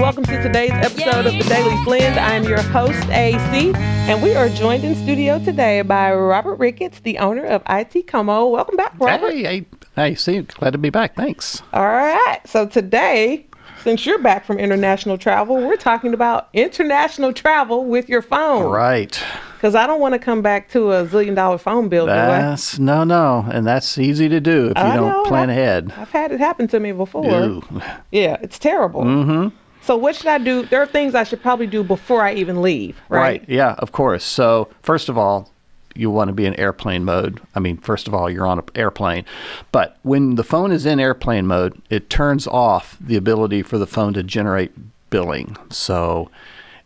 welcome to today's episode of The Daily Blend. I am your host, AC, and we are joined in studio today by Robert Ricketts, the owner of ITCOMO. Welcome back, Robert. Hey, see, glad to be back. Thanks. All right, so today, since you're back from international travel, we're talking about international travel with your phone. Right. Because I don't want to come back to a $1 zillion phone bill. No, and that's easy to do if you don't plan ahead. I've had it happen to me before. Ew. Yeah, it's terrible. Mm-hmm. So what should I do? There are things I should probably do before I even leave, right? Yeah, of course. So first of all, you want to be in airplane mode. I mean, first of all, you're on an airplane. But when the phone is in airplane mode, it turns off the ability for the phone to generate billing. So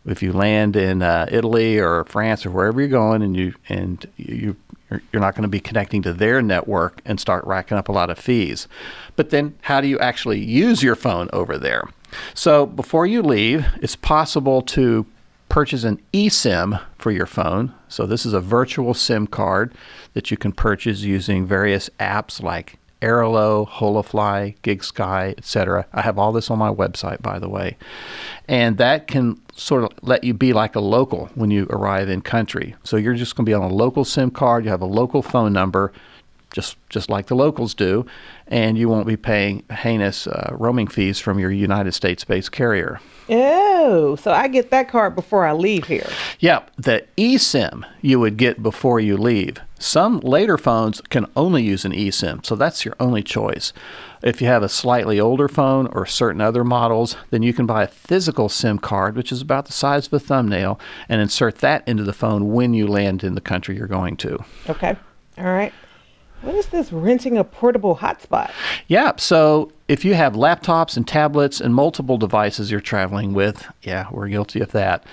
if you land in Italy or France or wherever you're going, and you're not going to be connecting to their network and start racking up a lot of fees. But then how do you actually use your phone over there? So before you leave, it's possible to purchase an eSIM for your phone. So this is a virtual SIM card that you can purchase using various apps like Airalo, Holofly, GigSky, etc. I have all this on my website, by the way. And that can sort of let you be like a local when you arrive in country. So you're just going to be on a local SIM card. You have a local phone number, just like the locals do, and you won't be paying heinous roaming fees from your United States-based carrier. Oh, so I get that card before I leave here. Yeah, the eSIM you would get before you leave. Some later phones can only use an eSIM, so that's your only choice. If you have a slightly older phone or certain other models, then you can buy a physical SIM card, which is about the size of a thumbnail, and insert that into the phone when you land in the country you're going to. Okay. All right. What is this renting a portable hotspot? Yeah, so if you have laptops and tablets and multiple devices you're traveling with, yeah, we're guilty of that.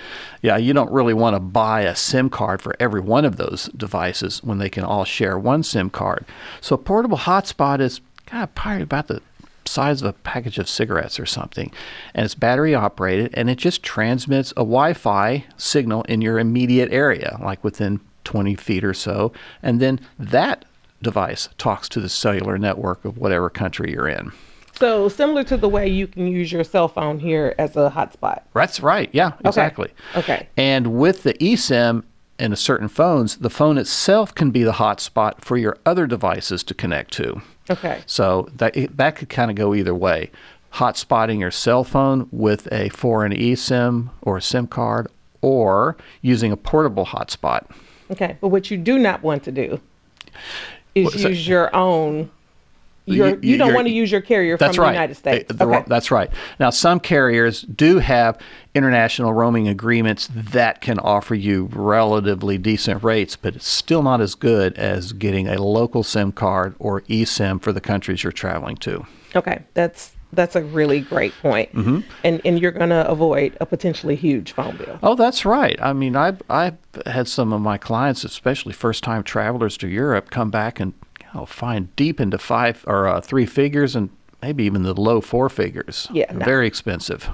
Yeah, you don't really want to buy a SIM card for every one of those devices when they can all share one SIM card. So a portable hotspot is probably about the size of a package of cigarettes or something, and it's battery operated, and it just transmits a Wi-Fi signal in your immediate area, like within 20 feet or so, and then that device talks to the cellular network of whatever country you're in. So similar to the way you can use your cell phone here as a hotspot. That's right. Yeah, exactly. Okay. And with the eSIM in certain phones, the phone itself can be the hotspot for your other devices to connect to. Okay. So that could kind of go either way. Hotspotting your cell phone with a foreign eSIM or a SIM card, or using a portable hotspot. Okay. But what you do not want to do is use your own. You don't want to use your carrier from the United States. That's right. Now, some carriers do have international roaming agreements that can offer you relatively decent rates, but it's still not as good as getting a local SIM card or eSIM for the countries you're traveling to. Okay, that's a really great point. Mm-hmm. And you're going to avoid a potentially huge phone bill. Oh, that's right. I mean, I've had some of my clients, especially first-time travelers to Europe, come back and find deep into 5 or 3 figures and maybe even the low 4 figures. Yeah, no. Very expensive.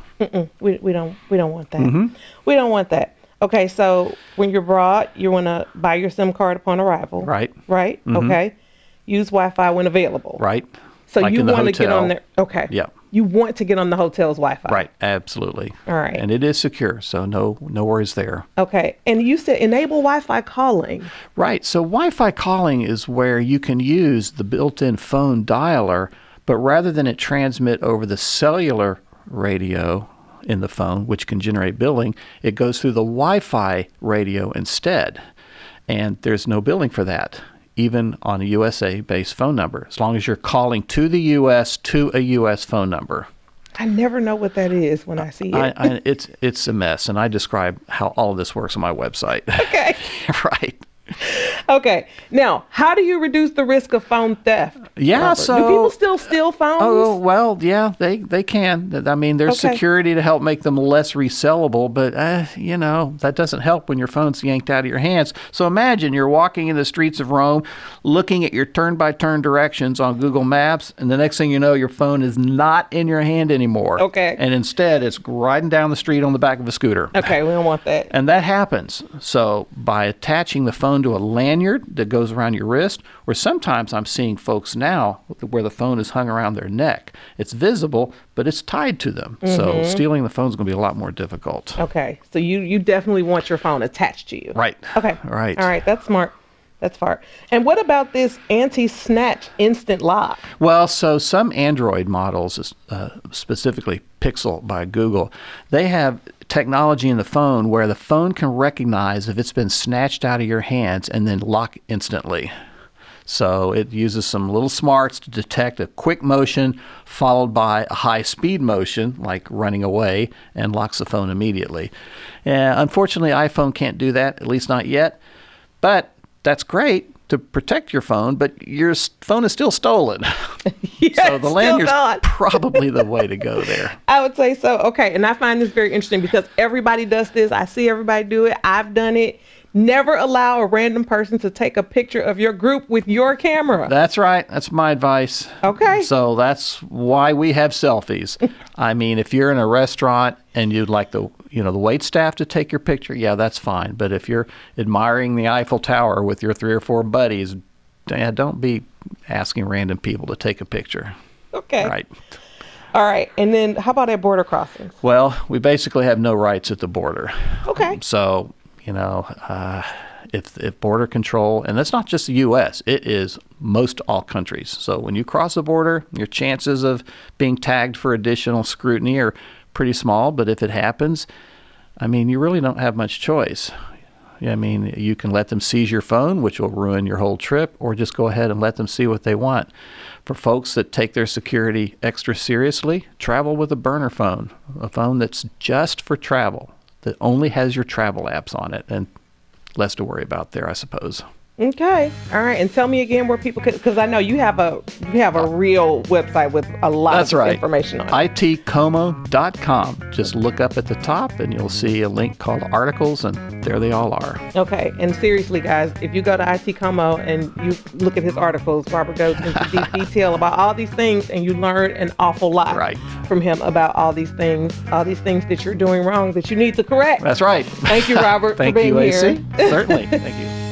We don't want that. Mm-hmm. We don't want that. Okay, so when you're abroad, you want to buy your SIM card upon arrival. Right. Right. Mm-hmm. Okay. Use Wi-Fi when available. Right. So like you want to get on there. Okay. Yeah. You want to get on the hotel's Wi-Fi. Right. Absolutely. All right. And it is secure, so no worries there. Okay. And you said enable Wi-Fi calling. Right. So Wi-Fi calling is where you can use the built-in phone dialer, but rather than it transmit over the cellular radio in the phone, which can generate billing, it goes through the Wi-Fi radio instead. And there's no billing for that, even on a USA-based phone number, as long as you're calling to the U.S. to a U.S. phone number. I never know what that is when I see it. It's a mess, and I describe how all of this works on my website. Okay. Right. Okay. Now, how do you reduce the risk of phone theft? Yeah, Robert? so... Do people still steal phones? Oh, well, yeah, they can. I mean, there's security to help make them less resellable, but, that doesn't help when your phone's yanked out of your hands. So imagine you're walking in the streets of Rome, looking at your turn-by-turn directions on Google Maps, and the next thing you know, your phone is not in your hand anymore. Okay. And instead, it's riding down the street on the back of a scooter. Okay, we don't want that. And that happens. So by attaching the phone to a lanyard that goes around your wrist, or sometimes I'm seeing folks now where the phone is hung around their neck. It's visible, but it's tied to them. So stealing the phone is going to be a lot more difficult. Okay. So you definitely want your phone attached to you. Right. Okay. Right. All right. That's smart. That's smart. And what about this anti-snatch instant lock? Well, so some Android models, specifically Pixel by Google, they have technology in the phone where the phone can recognize if it's been snatched out of your hands and then lock instantly. So it uses some little smarts to detect a quick motion followed by a high-speed motion, like running away, and locks the phone immediately. Unfortunately, iPhone can't do that, at least not yet. But that's great to protect your phone, but your phone is still stolen. Yeah, so the lanyard's probably the way to go there. I would say so. Okay, and I find this very interesting because everybody does this. I see everybody do it. I've done it. Never allow a random person to take a picture of your group with your camera. That's right. That's my advice. Okay. So that's why we have selfies. I mean, if you're in a restaurant and you'd like the wait staff to take your picture, yeah, that's fine. But if you're admiring the Eiffel Tower with your 3 or 4 buddies, don't be asking random people to take a picture. Okay. Right. All right. And then how about at border crossings? Well, we basically have no rights at the border. Okay. So, if border control, and that's not just the U.S., it is most all countries. So when you cross a border, your chances of being tagged for additional scrutiny are pretty small. But if it happens, I mean, you really don't have much choice. I mean, you can let them seize your phone, which will ruin your whole trip, or just go ahead and let them see what they want. For folks that take their security extra seriously, travel with a burner phone, a phone that's just for travel, that only has your travel apps on it, and less to worry about there, I suppose. Okay. All right. And tell me again where people could, because I know you have a real website with a lot of information on it. ITCOMO.com. Just look up at the top and you'll see a link called Articles, and there they all are. Okay. And seriously, guys, if you go to ITCOMO and you look at his articles, Robert goes into deep detail about all these things, and you learn an awful lot from him about all these things that you're doing wrong that you need to correct. That's right. Thank you, Robert, Thank for being you, here. AC. Certainly. Thank you.